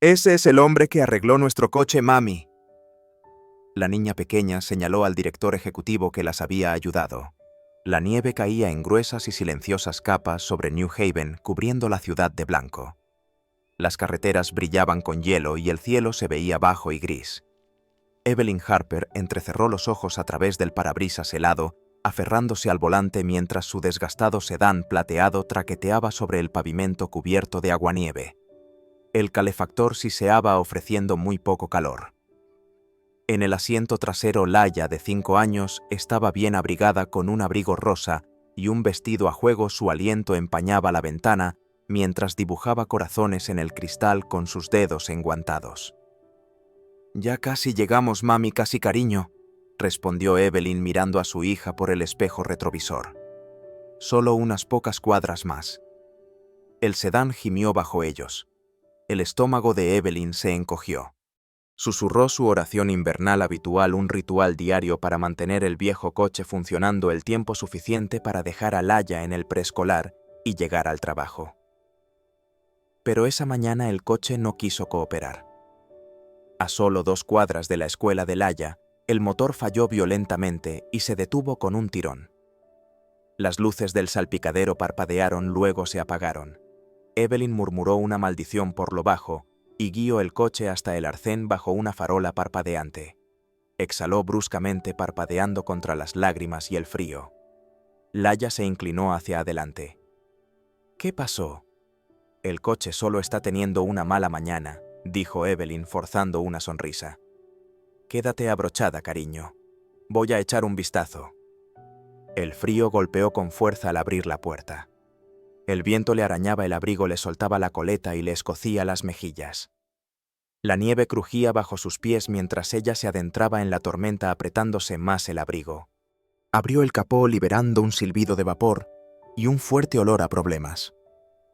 Ese es el hombre que arregló nuestro coche, mami. La niña pequeña señaló al director ejecutivo que las había ayudado. La nieve caía en gruesas y silenciosas capas sobre New Haven, cubriendo la ciudad de blanco. Las carreteras brillaban con hielo y el cielo se veía bajo y gris. Evelyn Harper entrecerró los ojos a través del parabrisas helado, aferrándose al volante mientras su desgastado sedán plateado traqueteaba sobre el pavimento cubierto de aguanieve. El calefactor siseaba ofreciendo muy poco calor. En el asiento trasero, Laia, de 5 años, estaba bien abrigada con un abrigo rosa y un vestido a juego. Su aliento empañaba la ventana mientras dibujaba corazones en el cristal con sus dedos enguantados. «Ya casi llegamos, mami, casi, cariño», respondió Evelyn mirando a su hija por el espejo retrovisor. «Solo unas pocas cuadras más». El sedán gimió bajo ellos. El estómago de Evelyn se encogió. Susurró su oración invernal habitual, un ritual diario para mantener el viejo coche funcionando el tiempo suficiente para dejar a Laia en el preescolar y llegar al trabajo. Pero esa mañana el coche no quiso cooperar. A solo 2 cuadras de la escuela de Laia, el motor falló violentamente y se detuvo con un tirón. Las luces del salpicadero parpadearon, luego se apagaron. Evelyn murmuró una maldición por lo bajo y guió el coche hasta el arcén bajo una farola parpadeante. Exhaló bruscamente, parpadeando contra las lágrimas y el frío. Laia se inclinó hacia adelante. «¿Qué pasó?» «El coche solo está teniendo una mala mañana», dijo Evelyn forzando una sonrisa. «Quédate abrochada, cariño. Voy a echar un vistazo». El frío golpeó con fuerza al abrir la puerta. El viento le arañaba el abrigo, le soltaba la coleta y le escocía las mejillas. La nieve crujía bajo sus pies mientras ella se adentraba en la tormenta, apretándose más el abrigo. Abrió el capó liberando un silbido de vapor y un fuerte olor a problemas.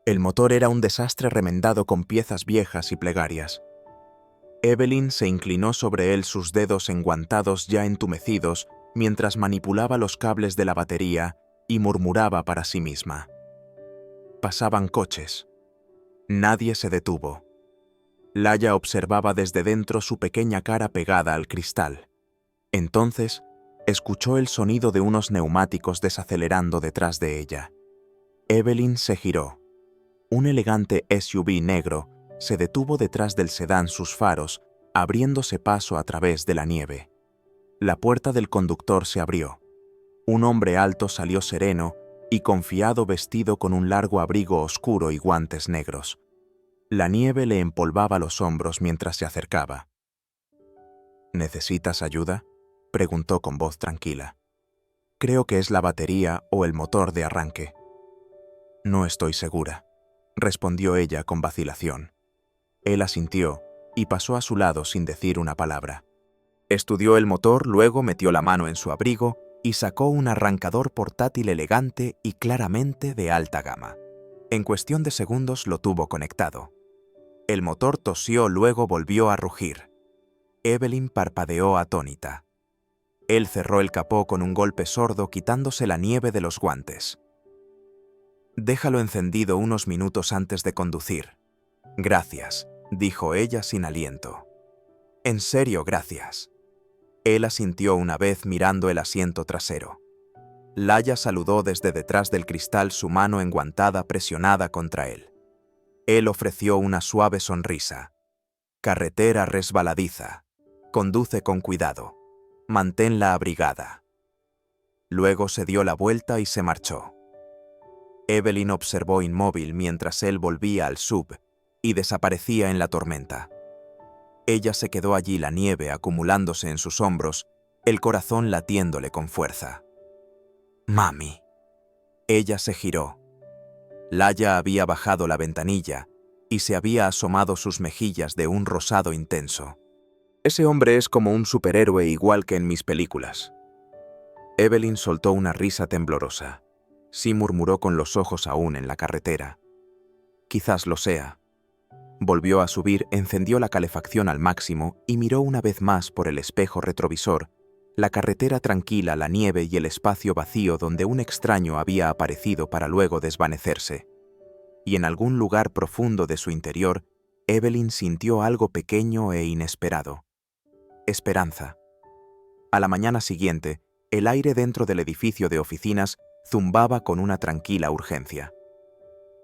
El motor era un desastre remendado con piezas viejas y plegarias. Evelyn se inclinó sobre él, sus dedos enguantados ya entumecidos, mientras manipulaba los cables de la batería y murmuraba para sí misma. Pasaban coches. Nadie se detuvo. Laia observaba desde dentro, su pequeña cara pegada al cristal. Entonces, escuchó el sonido de unos neumáticos desacelerando detrás de ella. Evelyn se giró. Un elegante SUV negro se detuvo detrás del sedán, sus faros abriéndose paso a través de la nieve. La puerta del conductor se abrió. Un hombre alto salió, sereno y confiado, vestido con un largo abrigo oscuro y guantes negros. La nieve le empolvaba los hombros mientras se acercaba. «¿Necesitas ayuda?», preguntó con voz tranquila. «Creo que es la batería o el motor de arranque». «No estoy segura», respondió ella con vacilación. Él asintió y pasó a su lado sin decir una palabra. Estudió el motor, luego metió la mano en su abrigo y sacó un arrancador portátil elegante y claramente de alta gama. En cuestión de segundos lo tuvo conectado. El motor tosió, luego volvió a rugir. Evelyn parpadeó atónita. Él cerró el capó con un golpe sordo, quitándose la nieve de los guantes. «Déjalo encendido unos minutos antes de conducir». «Gracias», dijo ella sin aliento. «En serio, gracias». Él asintió una vez, mirando el asiento trasero. Laia saludó desde detrás del cristal, su mano enguantada presionada contra él. Él ofreció una suave sonrisa. «Carretera resbaladiza. Conduce con cuidado. Manténla abrigada». Luego se dio la vuelta y se marchó. Evelyn observó inmóvil mientras él volvía al sub y desaparecía en la tormenta. Ella se quedó allí, la nieve acumulándose en sus hombros, el corazón latiéndole con fuerza. «Mami». Ella se giró. Laia había bajado la ventanilla y se había asomado sus mejillas de un rosado intenso. «Ese hombre es como un superhéroe, igual que en mis películas». Evelyn soltó una risa temblorosa. Sí, murmuró con los ojos aún en la carretera. «Quizás lo sea». Volvió a subir, encendió la calefacción al máximo y miró una vez más por el espejo retrovisor, la carretera tranquila, la nieve y el espacio vacío donde un extraño había aparecido para luego desvanecerse. Y en algún lugar profundo de su interior, Evelyn sintió algo pequeño e inesperado. Esperanza. A la mañana siguiente, el aire dentro del edificio de oficinas zumbaba con una tranquila urgencia.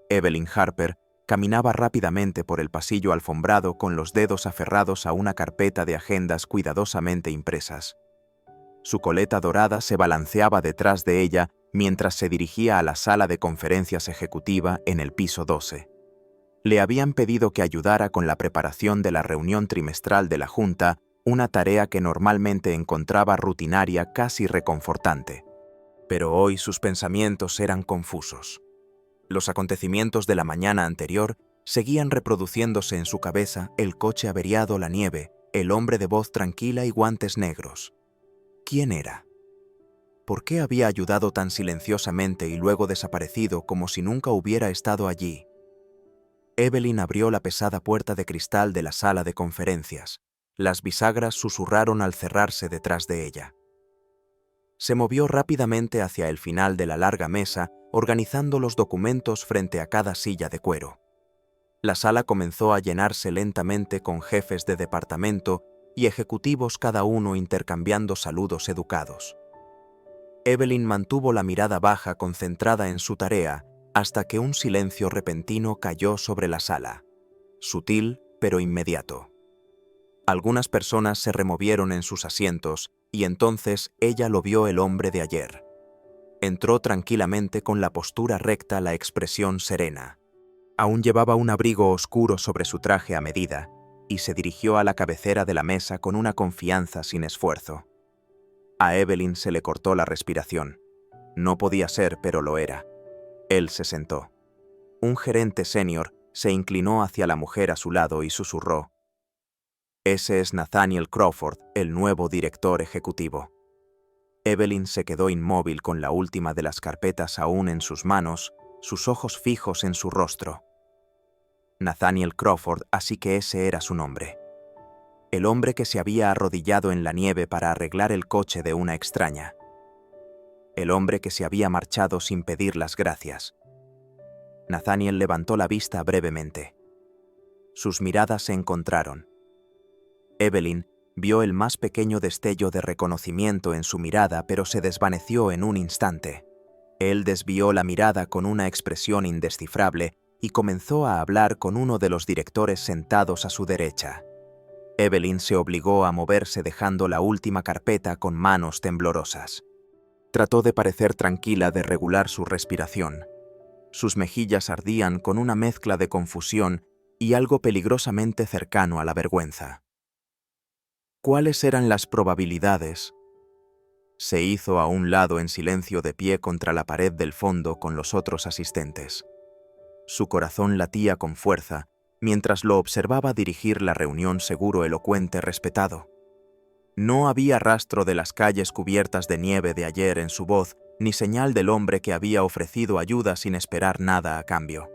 Evelyn Harper caminaba rápidamente por el pasillo alfombrado con los dedos aferrados a una carpeta de agendas cuidadosamente impresas. Su coleta dorada se balanceaba detrás de ella mientras se dirigía a la sala de conferencias ejecutiva en el piso 12. Le habían pedido que ayudara con la preparación de la reunión trimestral de la Junta, una tarea que normalmente encontraba rutinaria, casi reconfortante. Pero hoy sus pensamientos eran confusos. Los acontecimientos de la mañana anterior seguían reproduciéndose en su cabeza: el coche averiado, la nieve, el hombre de voz tranquila y guantes negros. ¿Quién era? ¿Por qué había ayudado tan silenciosamente y luego desaparecido como si nunca hubiera estado allí? Evelyn abrió la pesada puerta de cristal de la sala de conferencias. Las bisagras susurraron al cerrarse detrás de ella. Se movió rápidamente hacia el final de la larga mesa, organizando los documentos frente a cada silla de cuero. La sala comenzó a llenarse lentamente con jefes de departamento y ejecutivos, cada uno intercambiando saludos educados. Evelyn mantuvo la mirada baja, concentrada en su tarea, hasta que un silencio repentino cayó sobre la sala, sutil pero inmediato. Algunas personas se removieron en sus asientos y entonces ella lo vio: el hombre de ayer. Entró tranquilamente, con la postura recta, la expresión serena. Aún llevaba un abrigo oscuro sobre su traje a medida y se dirigió a la cabecera de la mesa con una confianza sin esfuerzo. A Evelyn se le cortó la respiración. No podía ser, pero lo era. Él se sentó. Un gerente senior se inclinó hacia la mujer a su lado y susurró: «Ese es Nathaniel Crawford, el nuevo director ejecutivo». Evelyn se quedó inmóvil, con la última de las carpetas aún en sus manos, sus ojos fijos en su rostro. Nathaniel Crawford, así que ese era su nombre. El hombre que se había arrodillado en la nieve para arreglar el coche de una extraña. El hombre que se había marchado sin pedir las gracias. Nathaniel levantó la vista brevemente. Sus miradas se encontraron. Evelyn vio el más pequeño destello de reconocimiento en su mirada, pero se desvaneció en un instante. Él desvió la mirada con una expresión indescifrable y comenzó a hablar con uno de los directores sentados a su derecha. Evelyn se obligó a moverse, dejando la última carpeta con manos temblorosas. Trató de parecer tranquila, de regular su respiración. Sus mejillas ardían con una mezcla de confusión y algo peligrosamente cercano a la vergüenza. ¿Cuáles eran las probabilidades? Se hizo a un lado en silencio, de pie contra la pared del fondo con los otros asistentes. Su corazón latía con fuerza mientras lo observaba dirigir la reunión, seguro, elocuente, respetado. No había rastro de las calles cubiertas de nieve de ayer en su voz, ni señal del hombre que había ofrecido ayuda sin esperar nada a cambio.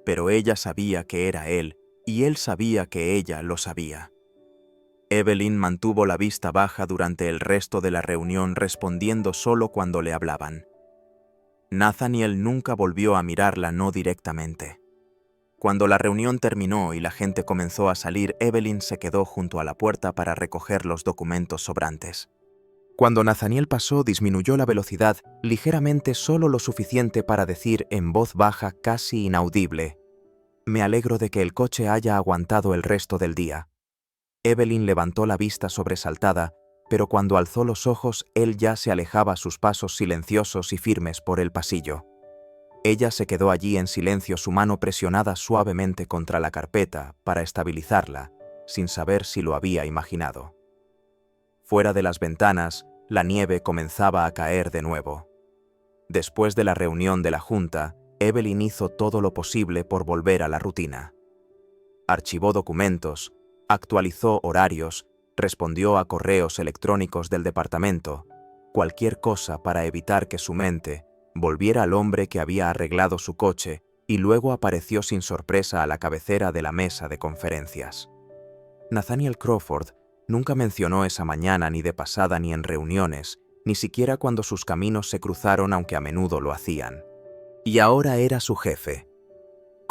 Pero ella sabía que era él, y él sabía que ella lo sabía. Evelyn mantuvo la vista baja durante el resto de la reunión, respondiendo solo cuando le hablaban. Nathaniel nunca volvió a mirarla, no directamente. Cuando la reunión terminó y la gente comenzó a salir, Evelyn se quedó junto a la puerta para recoger los documentos sobrantes. Cuando Nathaniel pasó, disminuyó la velocidad ligeramente, solo lo suficiente para decir en voz baja, casi inaudible: «Me alegro de que el coche haya aguantado el resto del día». Evelyn levantó la vista sobresaltada, pero cuando alzó los ojos, él ya se alejaba a sus pasos silenciosos y firmes por el pasillo. Ella se quedó allí en silencio, su mano presionada suavemente contra la carpeta para estabilizarla, sin saber si lo había imaginado. Fuera de las ventanas, la nieve comenzaba a caer de nuevo. Después de la reunión de la Junta, Evelyn hizo todo lo posible por volver a la rutina. Archivó documentos, actualizó horarios, respondió a correos electrónicos del departamento, cualquier cosa para evitar que su mente volviera al hombre que había arreglado su coche, y luego apareció sin sorpresa a la cabecera de la mesa de conferencias. Nathaniel Crawford nunca mencionó esa mañana, ni de pasada, ni en reuniones, ni siquiera cuando sus caminos se cruzaron, aunque a menudo lo hacían. Y ahora era su jefe.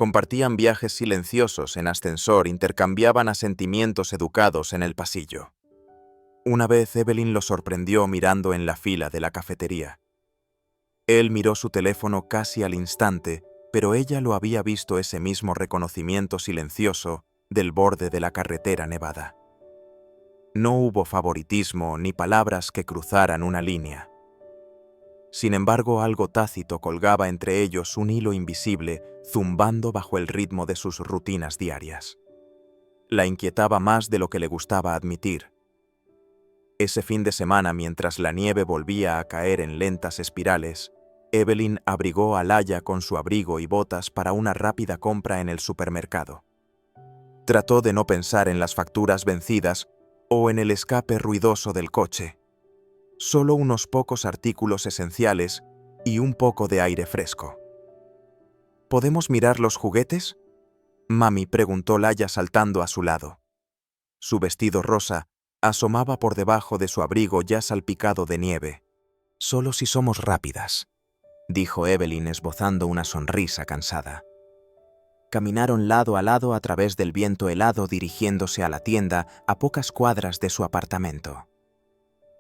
Compartían viajes silenciosos en ascensor, intercambiaban asentimientos educados en el pasillo. Una vez Evelyn lo sorprendió mirando en la fila de la cafetería. Él miró su teléfono casi al instante, pero ella lo había visto ese mismo reconocimiento silencioso del borde de la carretera nevada. No hubo favoritismo ni palabras que cruzaran una línea. Sin embargo, algo tácito colgaba entre ellos, un hilo invisible, zumbando bajo el ritmo de sus rutinas diarias. La inquietaba más de lo que le gustaba admitir. Ese fin de semana, mientras la nieve volvía a caer en lentas espirales, Evelyn abrigó a Laia con su abrigo y botas para una rápida compra en el supermercado. Trató de no pensar en las facturas vencidas o en el escape ruidoso del coche. Solo unos pocos artículos esenciales y un poco de aire fresco. ¿Podemos mirar los juguetes?, Mami preguntó Laia saltando a su lado. Su vestido rosa asomaba por debajo de su abrigo ya salpicado de nieve. «Solo si somos rápidas», dijo Evelyn esbozando una sonrisa cansada. Caminaron lado a lado a través del viento helado dirigiéndose a la tienda a pocas cuadras de su apartamento.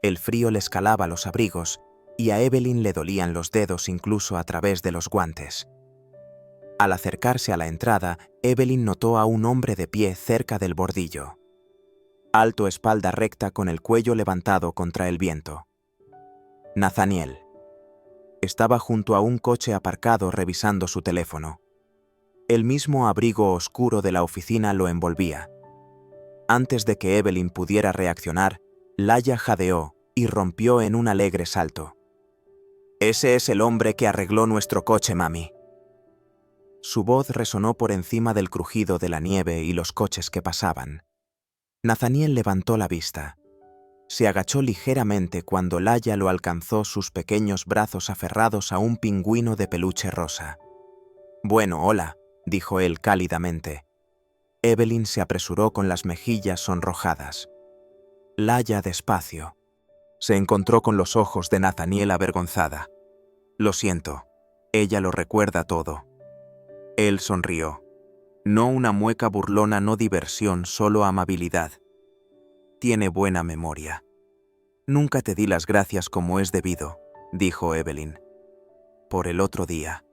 El frío le escalaba los abrigos y a Evelyn le dolían los dedos incluso a través de los guantes. Al acercarse a la entrada, Evelyn notó a un hombre de pie cerca del bordillo. Alto, espalda recta, con el cuello levantado contra el viento. Nathaniel. Estaba junto a un coche aparcado revisando su teléfono. El mismo abrigo oscuro de la oficina lo envolvía. Antes de que Evelyn pudiera reaccionar, Laia jadeó y rompió en un alegre salto. «Ese es el hombre que arregló nuestro coche, mami». Su voz resonó por encima del crujido de la nieve y los coches que pasaban. Nathaniel levantó la vista. Se agachó ligeramente cuando Laia lo alcanzó, sus pequeños brazos aferrados a un pingüino de peluche rosa. «Bueno, hola», dijo él cálidamente. Evelyn se apresuró con las mejillas sonrojadas. Laia despacio. Se encontró con los ojos de Nathaniel avergonzada. «Lo siento, ella lo recuerda todo». Él sonrió. No una mueca burlona, no diversión, solo amabilidad. «Tiene buena memoria». «Nunca te di las gracias como es debido», dijo Evelyn. «Por el otro día».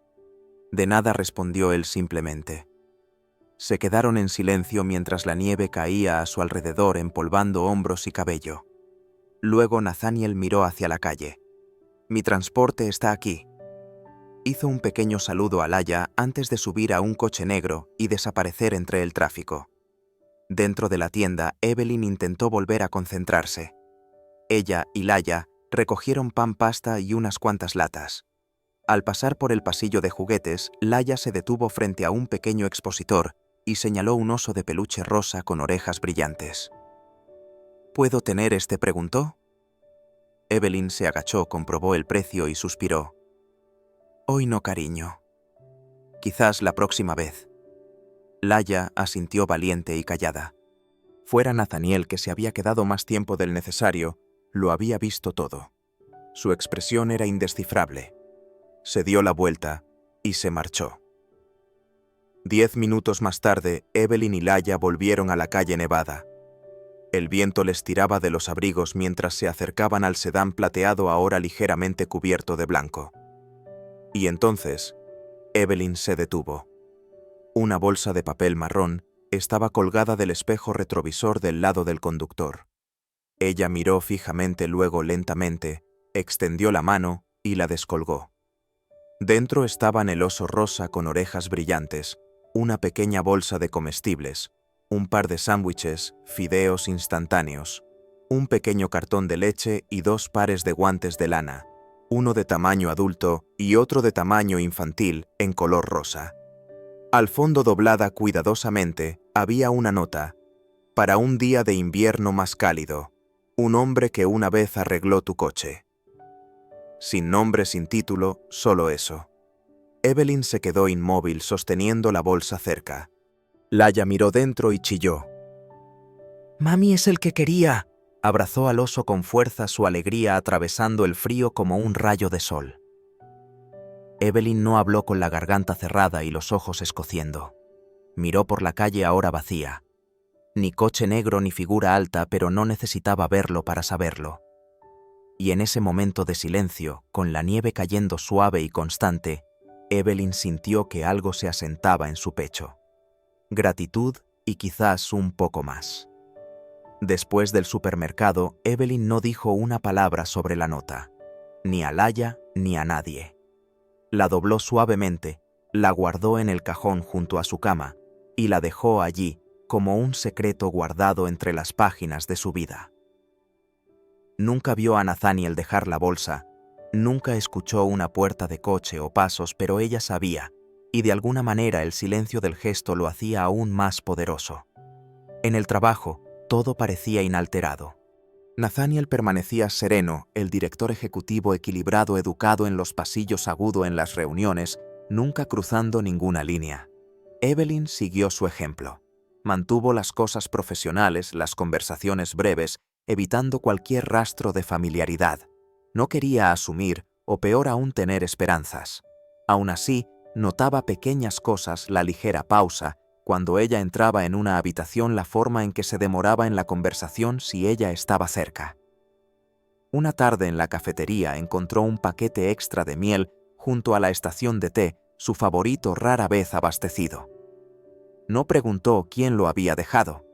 «De nada», respondió él simplemente. Se quedaron en silencio mientras la nieve caía a su alrededor empolvando hombros y cabello. Luego Nathaniel miró hacia la calle. «Mi transporte está aquí». Hizo un pequeño saludo a Laia antes de subir a un coche negro y desaparecer entre el tráfico. Dentro de la tienda, Evelyn intentó volver a concentrarse. Ella y Laia recogieron pan, pasta y unas cuantas latas. Al pasar por el pasillo de juguetes, Laia se detuvo frente a un pequeño expositor y señaló un oso de peluche rosa con orejas brillantes. «¿Puedo tener este?», preguntó. Evelyn se agachó, comprobó el precio y suspiró. «Hoy no, cariño. Quizás la próxima vez». Laia asintió valiente y callada. Fuera Nathaniel, que se había quedado más tiempo del necesario, lo había visto todo. Su expresión era indescifrable. Se dio la vuelta y se marchó. 10 minutos más tarde, Evelyn y Laia volvieron a la calle nevada. El viento les tiraba de los abrigos mientras se acercaban al sedán plateado ahora ligeramente cubierto de blanco. Y entonces, Evelyn se detuvo. Una bolsa de papel marrón estaba colgada del espejo retrovisor del lado del conductor. Ella miró fijamente, luego lentamente, extendió la mano y la descolgó. Dentro estaban el oso rosa con orejas brillantes, una pequeña bolsa de comestibles, un par de sándwiches, fideos instantáneos, un pequeño cartón de leche y 2 pares de guantes de lana, uno de tamaño adulto y otro de tamaño infantil en color rosa. Al fondo, doblada cuidadosamente, había una nota: «Para un día de invierno más cálido, un hombre que una vez arregló tu coche». Sin nombre, sin título, solo eso. Evelyn se quedó inmóvil sosteniendo la bolsa cerca. Laia miró dentro y chilló. «Mami es el que quería». Abrazó al oso con fuerza, su alegría atravesando el frío como un rayo de sol. Evelyn no habló con la garganta cerrada y los ojos escociendo. Miró por la calle ahora vacía. Ni coche negro ni figura alta, pero no necesitaba verlo para saberlo. Y en ese momento de silencio, con la nieve cayendo suave y constante, Evelyn sintió que algo se asentaba en su pecho. Gratitud y quizás un poco más. Después del supermercado, Evelyn no dijo una palabra sobre la nota, ni a Laia ni a nadie. La dobló suavemente, la guardó en el cajón junto a su cama y la dejó allí como un secreto guardado entre las páginas de su vida. Nunca vio a Nathaniel dejar la bolsa, nunca escuchó una puerta de coche o pasos, pero ella sabía, y de alguna manera el silencio del gesto lo hacía aún más poderoso. En el trabajo, todo parecía inalterado. Nathaniel permanecía sereno, el director ejecutivo equilibrado, educado en los pasillos, agudo en las reuniones, nunca cruzando ninguna línea. Evelyn siguió su ejemplo. Mantuvo las cosas profesionales, las conversaciones breves, evitando cualquier rastro de familiaridad. No quería asumir, o peor aún tener esperanzas. Aún así, notaba pequeñas cosas, la ligera pausa, cuando ella entraba en una habitación, la forma en que se demoraba en la conversación si ella estaba cerca. Una tarde en la cafetería encontró un paquete extra de miel junto a la estación de té, su favorito rara vez abastecido. No preguntó quién lo había dejado.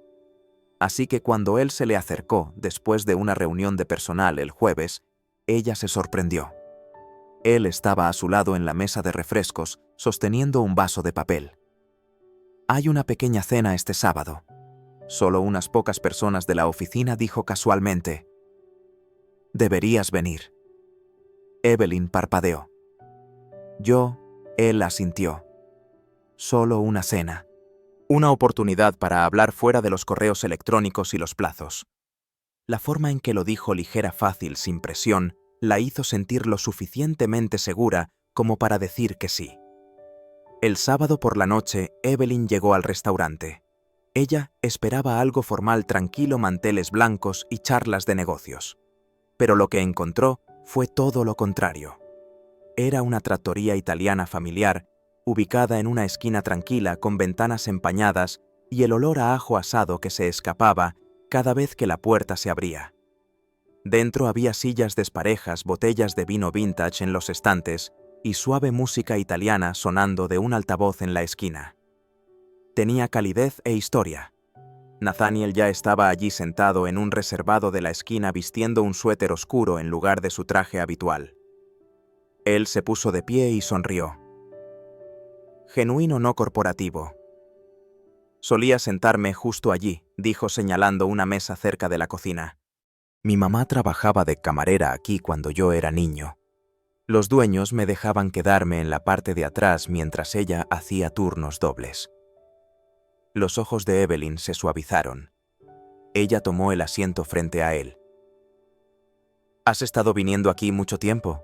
Así que cuando él se le acercó después de una reunión de personal el jueves, ella se sorprendió. Él estaba a su lado en la mesa de refrescos, sosteniendo un vaso de papel. «Hay una pequeña cena este sábado. Solo unas pocas personas de la oficina», dijo casualmente. «Deberías venir». Evelyn parpadeó. Él asintió. Solo una cena. Una oportunidad para hablar fuera de los correos electrónicos y los plazos. La forma en que lo dijo, ligera, fácil, sin presión, la hizo sentir lo suficientemente segura como para decir que sí. El sábado por la noche, Evelyn llegó al restaurante. Ella esperaba algo formal, tranquilo, manteles blancos y charlas de negocios. Pero lo que encontró fue todo lo contrario. Era una trattoria italiana familiar, ubicada en una esquina tranquila con ventanas empañadas y el olor a ajo asado que se escapaba cada vez que la puerta se abría. Dentro había sillas desparejas, botellas de vino vintage en los estantes y suave música italiana sonando de un altavoz en la esquina. Tenía calidez e historia. Nathaniel ya estaba allí sentado en un reservado de la esquina vistiendo un suéter oscuro en lugar de su traje habitual. Él se puso de pie y sonrió. Genuino, no corporativo. «Solía sentarme justo allí», dijo señalando una mesa cerca de la cocina. «Mi mamá trabajaba de camarera aquí cuando yo era niño. Los dueños me dejaban quedarme en la parte de atrás mientras ella hacía turnos dobles». Los ojos de Evelyn se suavizaron. Ella tomó el asiento frente a él. «¿Has estado viniendo aquí mucho tiempo?»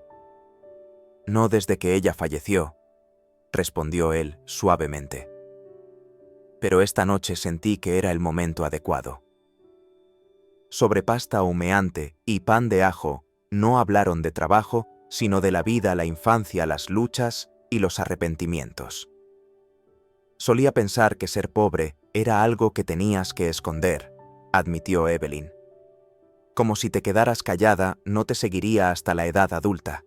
«No desde que ella falleció», respondió él suavemente. «Pero esta noche sentí que era el momento adecuado». Sobre pasta humeante y pan de ajo no hablaron de trabajo, sino de la vida, la infancia, las luchas y los arrepentimientos. «Solía pensar que ser pobre era algo que tenías que esconder», admitió Evelyn. «Como si te quedaras callada no te seguiría hasta la edad adulta».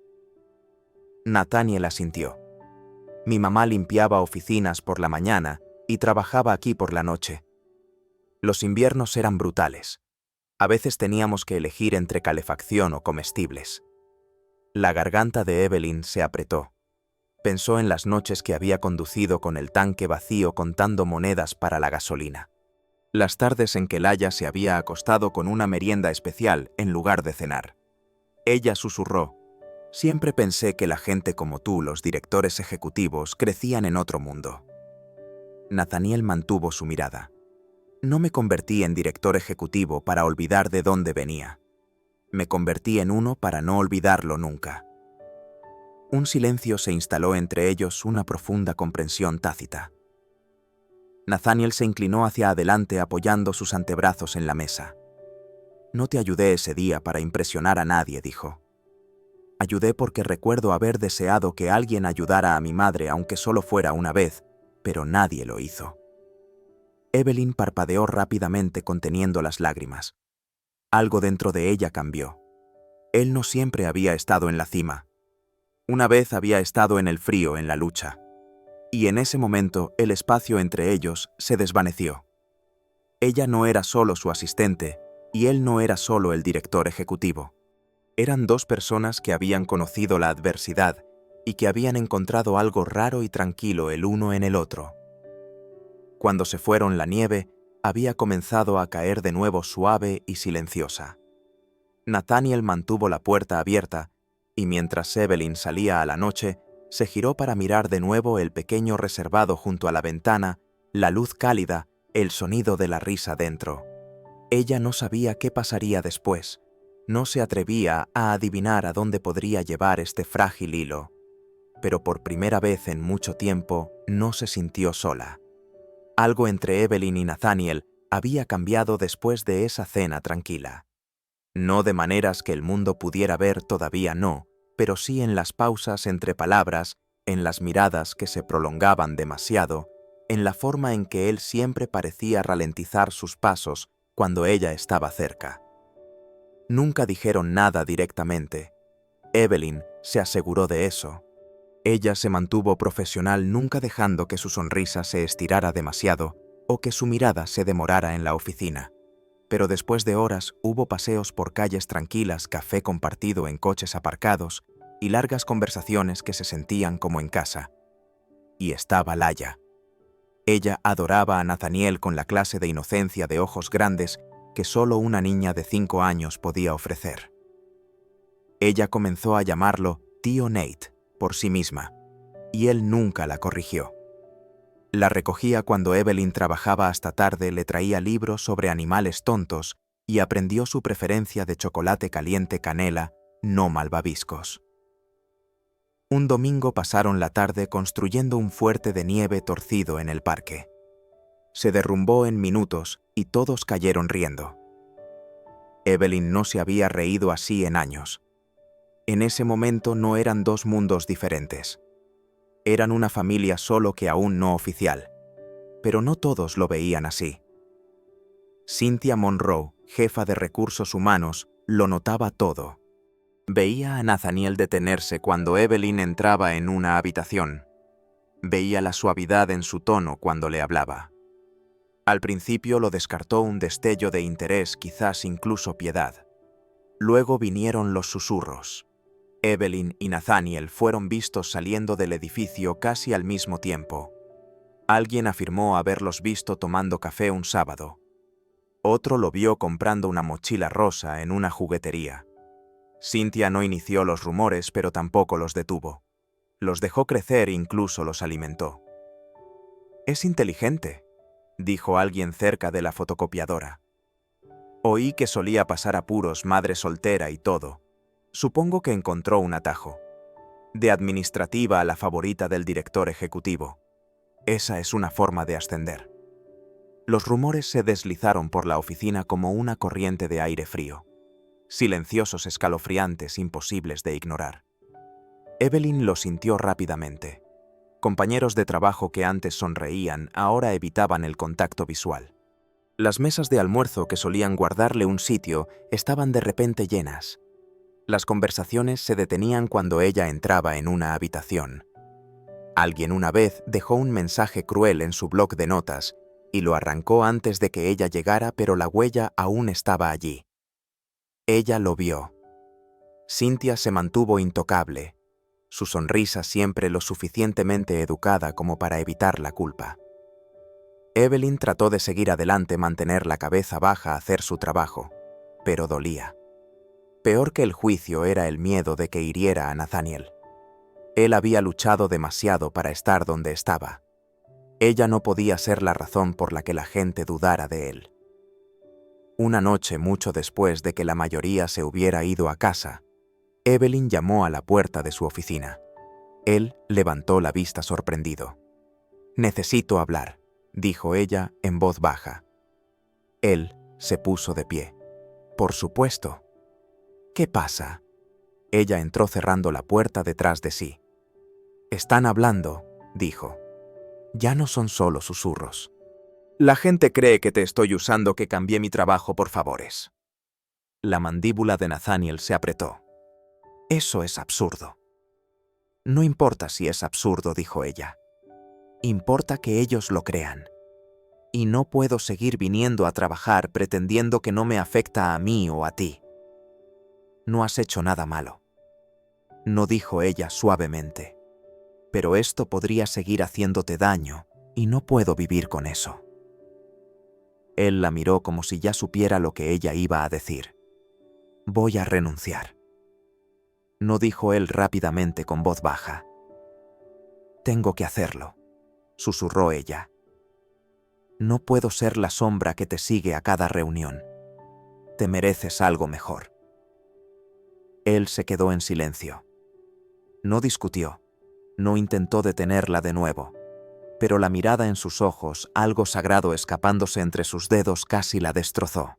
Nathaniel asintió. «Mi mamá limpiaba oficinas por la mañana y trabajaba aquí por la noche. Los inviernos eran brutales. A veces teníamos que elegir entre calefacción o comestibles». La garganta de Evelyn se apretó. Pensó en las noches que había conducido con el tanque vacío contando monedas para la gasolina. Las tardes en que Laia se había acostado con una merienda especial en lugar de cenar. Ella susurró: «Siempre pensé que la gente como tú, los directores ejecutivos, crecían en otro mundo». Nathaniel mantuvo su mirada. «No me convertí en director ejecutivo para olvidar de dónde venía. Me convertí en uno para no olvidarlo nunca». Un silencio se instaló entre ellos, una profunda comprensión tácita. Nathaniel se inclinó hacia adelante apoyando sus antebrazos en la mesa. «No te ayudé ese día para impresionar a nadie», dijo. Ayudé porque recuerdo haber deseado que alguien ayudara a mi madre aunque solo fuera una vez, pero nadie lo hizo. Evelyn parpadeó rápidamente conteniendo las lágrimas. Algo dentro de ella cambió. Él no siempre había estado en la cima. Una vez había estado en el frío, en la lucha. Y en ese momento el espacio entre ellos se desvaneció. Ella no era solo su asistente, y él no era solo el director ejecutivo. Eran dos personas que habían conocido la adversidad y que habían encontrado algo raro y tranquilo el uno en el otro. Cuando se fueron, la nieve había comenzado a caer de nuevo suave y silenciosa. Nathaniel mantuvo la puerta abierta y mientras Evelyn salía a la noche, se giró para mirar de nuevo el pequeño reservado junto a la ventana, la luz cálida, el sonido de la risa dentro. Ella no sabía qué pasaría después. No se atrevía a adivinar a dónde podría llevar este frágil hilo. Pero por primera vez en mucho tiempo no se sintió sola. Algo entre Evelyn y Nathaniel había cambiado después de esa cena tranquila. No de maneras que el mundo pudiera ver, todavía no, pero sí en las pausas entre palabras, en las miradas que se prolongaban demasiado, en la forma en que él siempre parecía ralentizar sus pasos cuando ella estaba cerca. Nunca dijeron nada directamente. Evelyn se aseguró de eso. Ella se mantuvo profesional, nunca dejando que su sonrisa se estirara demasiado o que su mirada se demorara en la oficina. Pero después de horas hubo paseos por calles tranquilas, café compartido en coches aparcados y largas conversaciones que se sentían como en casa. Y estaba Laia. Ella adoraba a Nathaniel con la clase de inocencia de ojos grandes que solo una niña de 5 años podía ofrecer. Ella comenzó a llamarlo Tío Nate por sí misma, y él nunca la corrigió. La recogía cuando Evelyn trabajaba hasta tarde, le traía libros sobre animales tontos y aprendió su preferencia de chocolate caliente canela, no malvaviscos. Un domingo pasaron la tarde construyendo un fuerte de nieve torcido en el parque. Se derrumbó en minutos y todos cayeron riendo. Evelyn no se había reído así en años. En ese momento no eran dos mundos diferentes. Eran una familia solo que aún no oficial. Pero no todos lo veían así. Cynthia Monroe, jefa de recursos humanos, lo notaba todo. Veía a Nathaniel detenerse cuando Evelyn entraba en una habitación. Veía la suavidad en su tono cuando le hablaba. Al principio lo descartó un destello de interés, quizás incluso piedad. Luego vinieron los susurros. Evelyn y Nathaniel fueron vistos saliendo del edificio casi al mismo tiempo. Alguien afirmó haberlos visto tomando café un sábado. Otro lo vio comprando una mochila rosa en una juguetería. Cynthia no inició los rumores, pero tampoco los detuvo. Los dejó crecer e incluso los alimentó. «Es inteligente», dijo alguien cerca de la fotocopiadora. «Oí que solía pasar apuros, madre soltera y todo. Supongo que encontró un atajo. De administrativa a la favorita del director ejecutivo. Esa es una forma de ascender». Los rumores se deslizaron por la oficina como una corriente de aire frío. Silenciosos, escalofriantes, imposibles de ignorar. Evelyn lo sintió rápidamente. Compañeros de trabajo que antes sonreían, ahora evitaban el contacto visual. Las mesas de almuerzo que solían guardarle un sitio estaban de repente llenas. Las conversaciones se detenían cuando ella entraba en una habitación. Alguien una vez dejó un mensaje cruel en su bloc de notas y lo arrancó antes de que ella llegara, pero la huella aún estaba allí. Ella lo vio. Cynthia se mantuvo intocable, su sonrisa siempre lo suficientemente educada como para evitar la culpa. Evelyn trató de seguir adelante, mantener la cabeza baja, hacer su trabajo, pero dolía. Peor que el juicio era el miedo de que hiriera a Nathaniel. Él había luchado demasiado para estar donde estaba. Ella no podía ser la razón por la que la gente dudara de él. Una noche, mucho después de que la mayoría se hubiera ido a casa, Evelyn llamó a la puerta de su oficina. Él levantó la vista sorprendido. «Necesito hablar», dijo ella en voz baja. Él se puso de pie. «Por supuesto». «¿Qué pasa?». Ella entró cerrando la puerta detrás de sí. «Están hablando», dijo. «Ya no son solo susurros. La gente cree que te estoy usando, que cambié mi trabajo por favores». La mandíbula de Nathaniel se apretó. «Eso es absurdo». «No importa si es absurdo», dijo ella. «Importa que ellos lo crean. Y no puedo seguir viniendo a trabajar pretendiendo que no me afecta a mí o a ti. No has hecho nada malo», no dijo ella suavemente. «Pero esto podría seguir haciéndote daño y no puedo vivir con eso». Él la miró como si ya supiera lo que ella iba a decir. «Voy a renunciar», no dijo él rápidamente con voz baja. «Tengo que hacerlo», susurró ella. «No puedo ser la sombra que te sigue a cada reunión. Te mereces algo mejor». Él se quedó en silencio. No discutió, no intentó detenerla de nuevo, pero la mirada en sus ojos, algo sagrado escapándose entre sus dedos, casi la destrozó.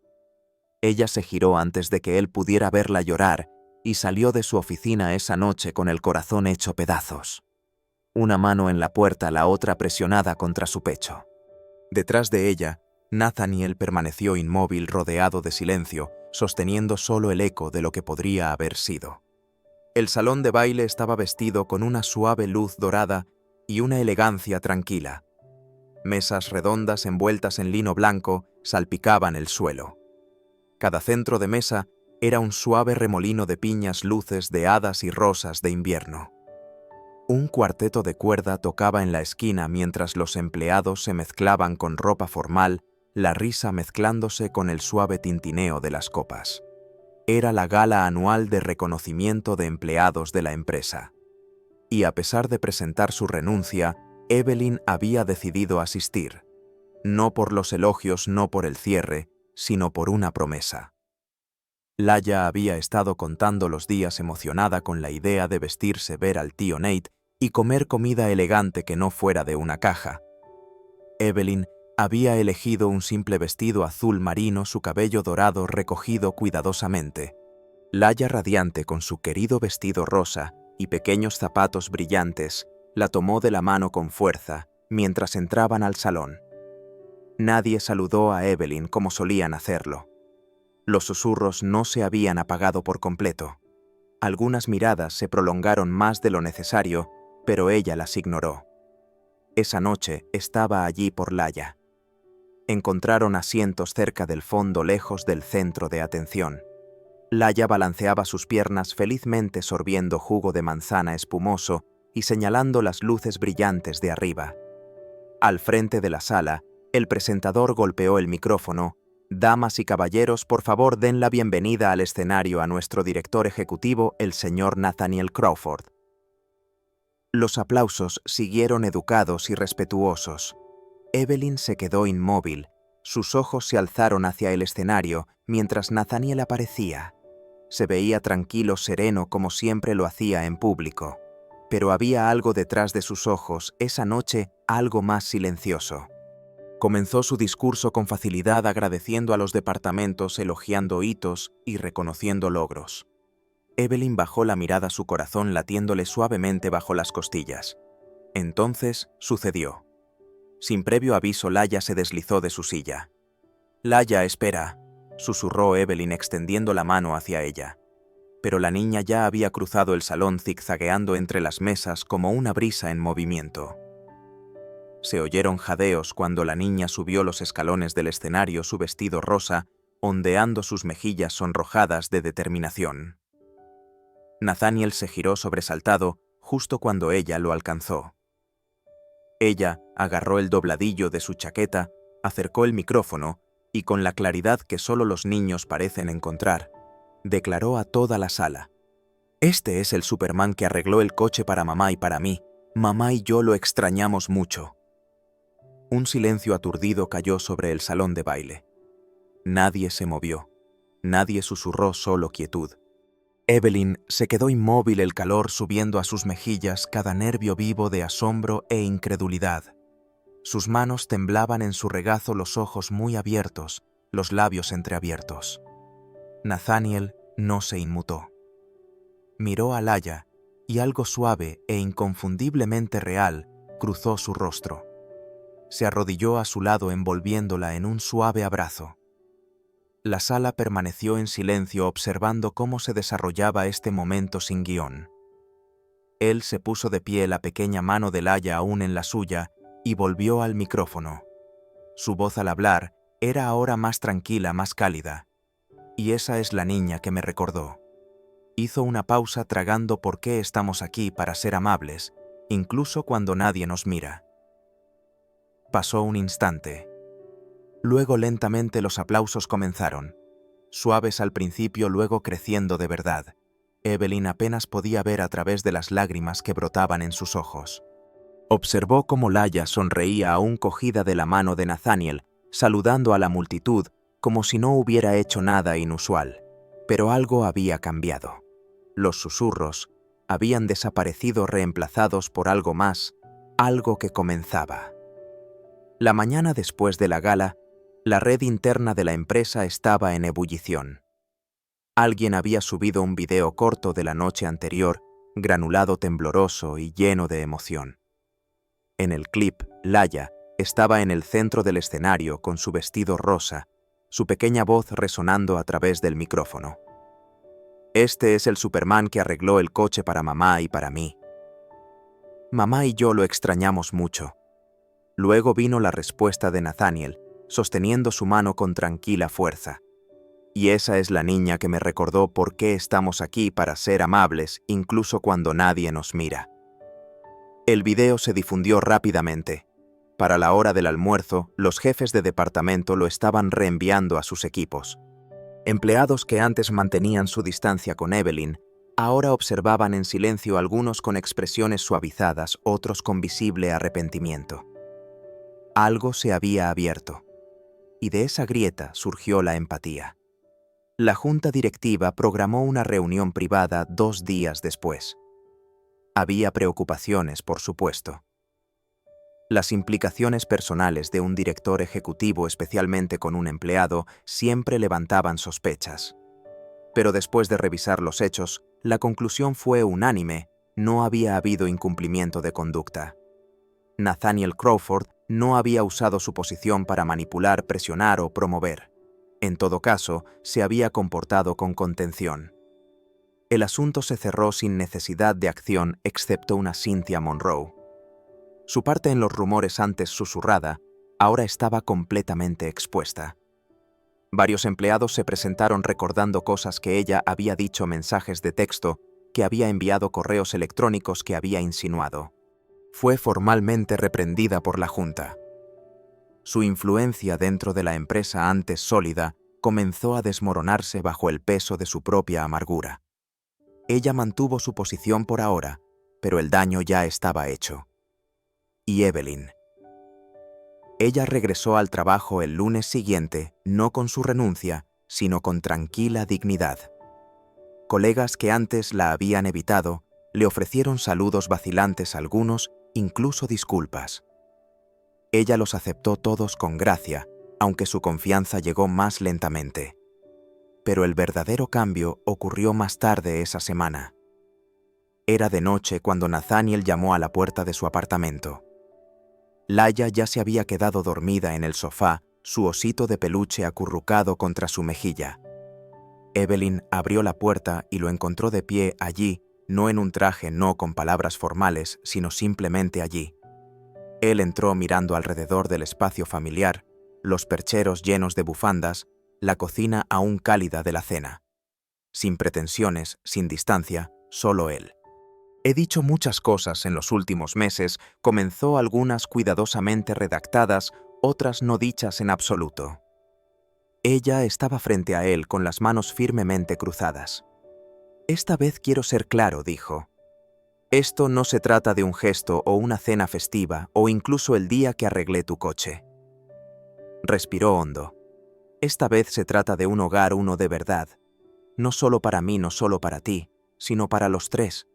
Ella se giró antes de que él pudiera verla llorar y salió de su oficina esa noche con el corazón hecho pedazos. Una mano en la puerta, la otra presionada contra su pecho. Detrás de ella, Nathaniel permaneció inmóvil, rodeado de silencio, sosteniendo solo el eco de lo que podría haber sido. El salón de baile estaba vestido con una suave luz dorada y una elegancia tranquila. Mesas redondas envueltas en lino blanco salpicaban el suelo. Cada centro de mesa era un suave remolino de piñas, luces de hadas y rosas de invierno. Un cuarteto de cuerda tocaba en la esquina mientras los empleados se mezclaban con ropa formal, la risa mezclándose con el suave tintineo de las copas. Era la gala anual de reconocimiento de empleados de la empresa. Y a pesar de presentar su renuncia, Evelyn había decidido asistir. No por los elogios, no por el cierre, sino por una promesa. Laya había estado contando los días emocionada con la idea de vestirse, ver al tío Nate y comer comida elegante que no fuera de una caja. Evelyn había elegido un simple vestido azul marino, su cabello dorado recogido cuidadosamente. Laya, radiante con su querido vestido rosa y pequeños zapatos brillantes, la tomó de la mano con fuerza mientras entraban al salón. Nadie saludó a Evelyn como solían hacerlo. Los susurros no se habían apagado por completo. Algunas miradas se prolongaron más de lo necesario, pero ella las ignoró. Esa noche estaba allí por Laya. Encontraron asientos cerca del fondo, lejos del centro de atención. Laya balanceaba sus piernas felizmente, sorbiendo jugo de manzana espumoso y señalando las luces brillantes de arriba. Al frente de la sala, el presentador golpeó el micrófono. «Damas y caballeros, por favor den la bienvenida al escenario a nuestro director ejecutivo, el señor Nathaniel Crawford». Los aplausos siguieron educados y respetuosos. Evelyn se quedó inmóvil. Sus ojos se alzaron hacia el escenario mientras Nathaniel aparecía. Se veía tranquilo, sereno, como siempre lo hacía en público. Pero había algo detrás de sus ojos, esa noche, algo más silencioso. Comenzó su discurso con facilidad, agradeciendo a los departamentos, elogiando hitos y reconociendo logros. Evelyn bajó la mirada, su corazón latiéndole suavemente bajo las costillas. Entonces sucedió. Sin previo aviso, Laya se deslizó de su silla. «Laya, espera», susurró Evelyn extendiendo la mano hacia ella. Pero la niña ya había cruzado el salón, zigzagueando entre las mesas como una brisa en movimiento. Se oyeron jadeos cuando la niña subió los escalones del escenario, su vestido rosa, ondeando sus mejillas sonrojadas de determinación. Nathaniel se giró sobresaltado justo cuando ella lo alcanzó. Ella agarró el dobladillo de su chaqueta, acercó el micrófono y, con la claridad que solo los niños parecen encontrar, declaró a toda la sala: «Este es el Superman que arregló el coche para mamá y para mí. Mamá y yo lo extrañamos mucho». Un silencio aturdido cayó sobre el salón de baile. Nadie se movió. Nadie susurró, solo quietud. Evelyn se quedó inmóvil, el calor subiendo a sus mejillas, cada nervio vivo de asombro e incredulidad. Sus manos temblaban en su regazo, los ojos muy abiertos, los labios entreabiertos. Nathaniel no se inmutó. Miró a Laia y algo suave e inconfundiblemente real cruzó su rostro. Se arrodilló a su lado envolviéndola en un suave abrazo. La sala permaneció en silencio observando cómo se desarrollaba este momento sin guión. Él se puso de pie, la pequeña mano de Laia aún en la suya, y volvió al micrófono. Su voz al hablar era ahora más tranquila, más cálida. Y esa es la niña que me recordó. Hizo una pausa tragando por qué estamos aquí para ser amables, incluso cuando nadie nos mira. Pasó un instante. Luego lentamente los aplausos comenzaron, suaves al principio, luego creciendo de verdad. Evelyn apenas podía ver a través de las lágrimas que brotaban en sus ojos. Observó cómo Laia sonreía aún cogida de la mano de Nathaniel, saludando a la multitud como si no hubiera hecho nada inusual. Pero algo había cambiado. Los susurros habían desaparecido reemplazados por algo más, algo que comenzaba. La mañana después de la gala, la red interna de la empresa estaba en ebullición. Alguien había subido un video corto de la noche anterior, granulado, tembloroso y lleno de emoción. En el clip, Laia estaba en el centro del escenario con su vestido rosa, su pequeña voz resonando a través del micrófono. Este es el Superman que arregló el coche para mamá y para mí. Mamá y yo lo extrañamos mucho. Luego vino la respuesta de Nathaniel, sosteniendo su mano con tranquila fuerza. Y esa es la niña que me recordó por qué estamos aquí, para ser amables, incluso cuando nadie nos mira. El video se difundió rápidamente. Para la hora del almuerzo, los jefes de departamento lo estaban reenviando a sus equipos. Empleados que antes mantenían su distancia con Evelyn, ahora observaban en silencio, algunos con expresiones suavizadas, otros con visible arrepentimiento. Algo se había abierto, y de esa grieta surgió la empatía. La junta directiva programó una reunión privada 2 días después. Había preocupaciones, por supuesto. Las implicaciones personales de un director ejecutivo, especialmente con un empleado, siempre levantaban sospechas. Pero después de revisar los hechos, la conclusión fue unánime: no había habido incumplimiento de conducta. Nathaniel Crawford no había usado su posición para manipular, presionar o promover. En todo caso, se había comportado con contención. El asunto se cerró sin necesidad de acción, excepto una Cynthia Monroe. Su parte en los rumores, antes susurrada, ahora estaba completamente expuesta. Varios empleados se presentaron recordando cosas que ella había dicho, mensajes de texto, que había enviado, correos electrónicos que había insinuado. Fue formalmente reprendida por la junta. Su influencia dentro de la empresa, antes sólida, comenzó a desmoronarse bajo el peso de su propia amargura. Ella mantuvo su posición por ahora, pero el daño ya estaba hecho. Y Evelyn. Ella regresó al trabajo el lunes siguiente, no con su renuncia, sino con tranquila dignidad. Colegas que antes la habían evitado le ofrecieron saludos vacilantes, algunos incluso disculpas. Ella los aceptó todos con gracia, aunque su confianza llegó más lentamente. Pero el verdadero cambio ocurrió más tarde esa semana. Era de noche cuando Nathaniel llamó a la puerta de su apartamento. Laia ya se había quedado dormida en el sofá, su osito de peluche acurrucado contra su mejilla. Evelyn abrió la puerta y lo encontró de pie allí, no en un traje, no con palabras formales, sino simplemente allí. Él entró mirando alrededor del espacio familiar, los percheros llenos de bufandas, la cocina aún cálida de la cena. Sin pretensiones, sin distancia, solo él. He dicho muchas cosas en los últimos meses, comenzó, algunas cuidadosamente redactadas, otras no dichas en absoluto. Ella estaba frente a él con las manos firmemente cruzadas. Esta vez quiero ser claro, dijo. Esto no se trata de un gesto o una cena festiva o incluso el día que arreglé tu coche. Respiró hondo. Esta vez se trata de un hogar, uno de verdad. No solo para mí, no solo para ti, sino para los tres.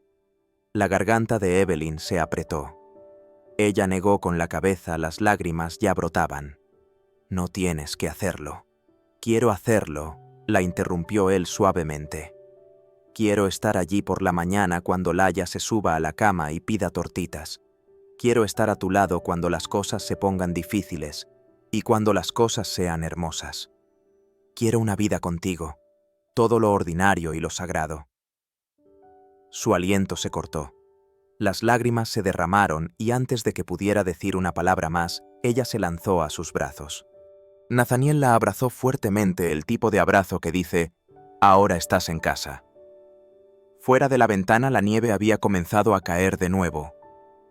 La garganta de Evelyn se apretó. Ella negó con la cabeza, las lágrimas ya brotaban. No tienes que hacerlo. Quiero hacerlo, la interrumpió él suavemente. Quiero estar allí por la mañana cuando Laia se suba a la cama y pida tortitas. Quiero estar a tu lado cuando las cosas se pongan difíciles y cuando las cosas sean hermosas. Quiero una vida contigo, todo lo ordinario y lo sagrado. Su aliento se cortó. Las lágrimas se derramaron y antes de que pudiera decir una palabra más, ella se lanzó a sus brazos. Nathaniel la abrazó fuertemente, el tipo de abrazo que dice, «Ahora estás en casa». Fuera de la ventana la nieve había comenzado a caer de nuevo,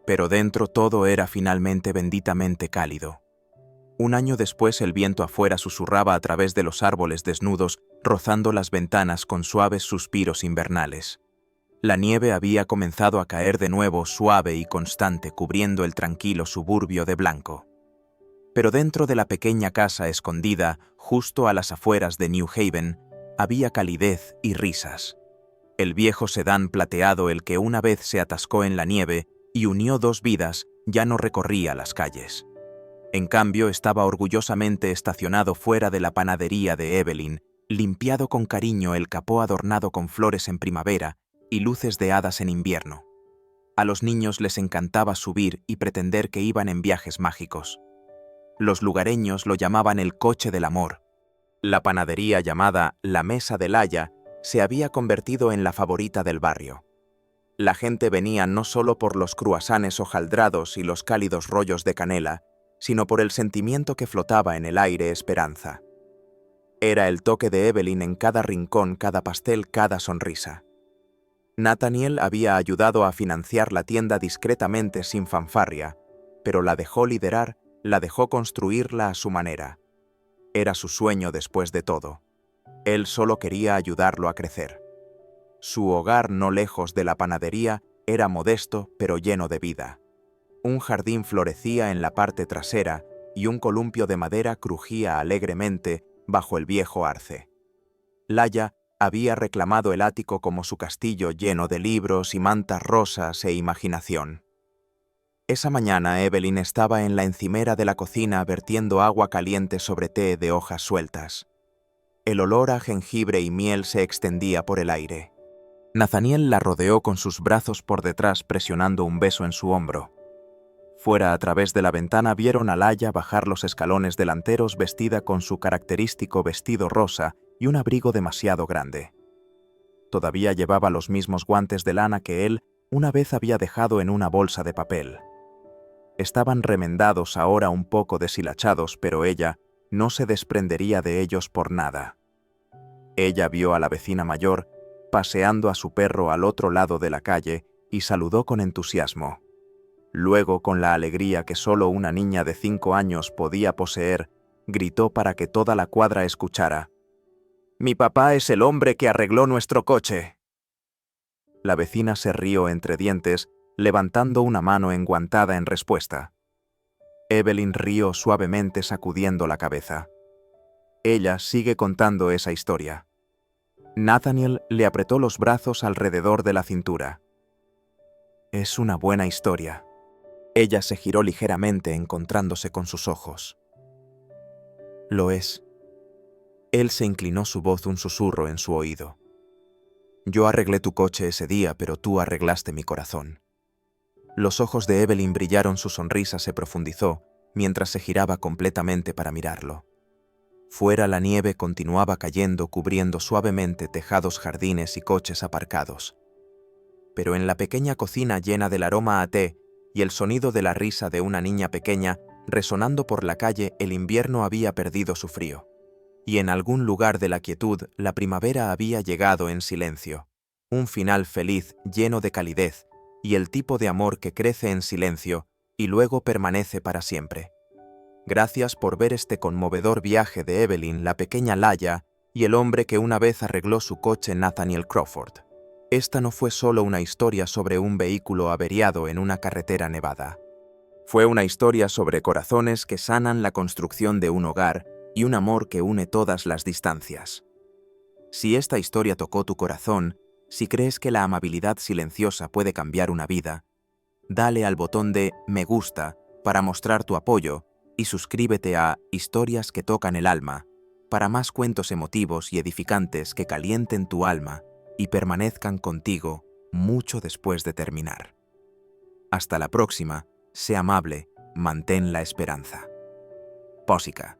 pero dentro todo era finalmente benditamente cálido. Un año después el viento afuera susurraba a través de los árboles desnudos, rozando las ventanas con suaves suspiros invernales. La nieve había comenzado a caer de nuevo suave y constante, cubriendo el tranquilo suburbio de blanco. Pero dentro de la pequeña casa escondida, justo a las afueras de New Haven, había calidez y risas. El viejo sedán plateado, el que una vez se atascó en la nieve y unió dos vidas, ya no recorría las calles. En cambio, estaba orgullosamente estacionado fuera de la panadería de Evelyn, limpiado con cariño, el capó adornado con flores en primavera y luces de hadas en invierno. A los niños les encantaba subir y pretender que iban en viajes mágicos. Los lugareños lo llamaban el coche del amor. La panadería llamada La Mesa de Laia se había convertido en la favorita del barrio. La gente venía no solo por los cruasanes hojaldrados y los cálidos rollos de canela, sino por el sentimiento que flotaba en el aire: esperanza. Era el toque de Evelyn en cada rincón, cada pastel, cada sonrisa. Nathaniel había ayudado a financiar la tienda discretamente, sin fanfarria, pero la dejó liderar, la dejó construirla a su manera. Era su sueño después de todo. Él solo quería ayudarlo a crecer. Su hogar, no lejos de la panadería, era modesto pero lleno de vida. Un jardín florecía en la parte trasera y un columpio de madera crujía alegremente bajo el viejo arce. Laia había reclamado el ático como su castillo, lleno de libros y mantas rosas e imaginación. Esa mañana Evelyn estaba en la encimera de la cocina vertiendo agua caliente sobre té de hojas sueltas. El olor a jengibre y miel se extendía por el aire. Nathaniel la rodeó con sus brazos por detrás, presionando un beso en su hombro. Fuera, a través de la ventana, vieron a Laia bajar los escalones delanteros vestida con su característico vestido rosa y un abrigo demasiado grande. Todavía llevaba los mismos guantes de lana que él una vez había dejado en una bolsa de papel. Estaban remendados, ahora un poco deshilachados, pero ella no se desprendería de ellos por nada. Ella vio a la vecina mayor paseando a su perro al otro lado de la calle y saludó con entusiasmo. Luego, con la alegría que solo una niña de 5 años podía poseer, gritó para que toda la cuadra escuchara: «Mi papá es el hombre que arregló nuestro coche». La vecina se rió entre dientes, levantando una mano enguantada en respuesta. Evelyn rió suavemente, sacudiendo la cabeza. Ella sigue contando esa historia. Nathaniel le apretó los brazos alrededor de la cintura. Es una buena historia. Ella se giró ligeramente, encontrándose con sus ojos. Lo es. Él se inclinó, su voz un susurro en su oído. Yo arreglé tu coche ese día, pero tú arreglaste mi corazón. Los ojos de Evelyn brillaron, su sonrisa se profundizó, mientras se giraba completamente para mirarlo. Fuera la nieve continuaba cayendo, cubriendo suavemente tejados, jardines y coches aparcados. Pero en la pequeña cocina, llena del aroma a té y el sonido de la risa de una niña pequeña resonando por la calle, el invierno había perdido su frío. Y en algún lugar de la quietud, la primavera había llegado en silencio. Un final feliz, lleno de calidez, y el tipo de amor que crece en silencio y luego permanece para siempre. Gracias por ver este conmovedor viaje de Evelyn, la pequeña Laia, y el hombre que una vez arregló su coche, Nathaniel Crawford. Esta no fue solo una historia sobre un vehículo averiado en una carretera nevada. Fue una historia sobre corazones que sanan, la construcción de un hogar y un amor que une todas las distancias. Si esta historia tocó tu corazón, si crees que la amabilidad silenciosa puede cambiar una vida, dale al botón de me gusta para mostrar tu apoyo y suscríbete a Historias que tocan el alma para más cuentos emotivos y edificantes que calienten tu alma y permanezcan contigo mucho después de terminar. Hasta la próxima, sé amable, mantén la esperanza. Pósica.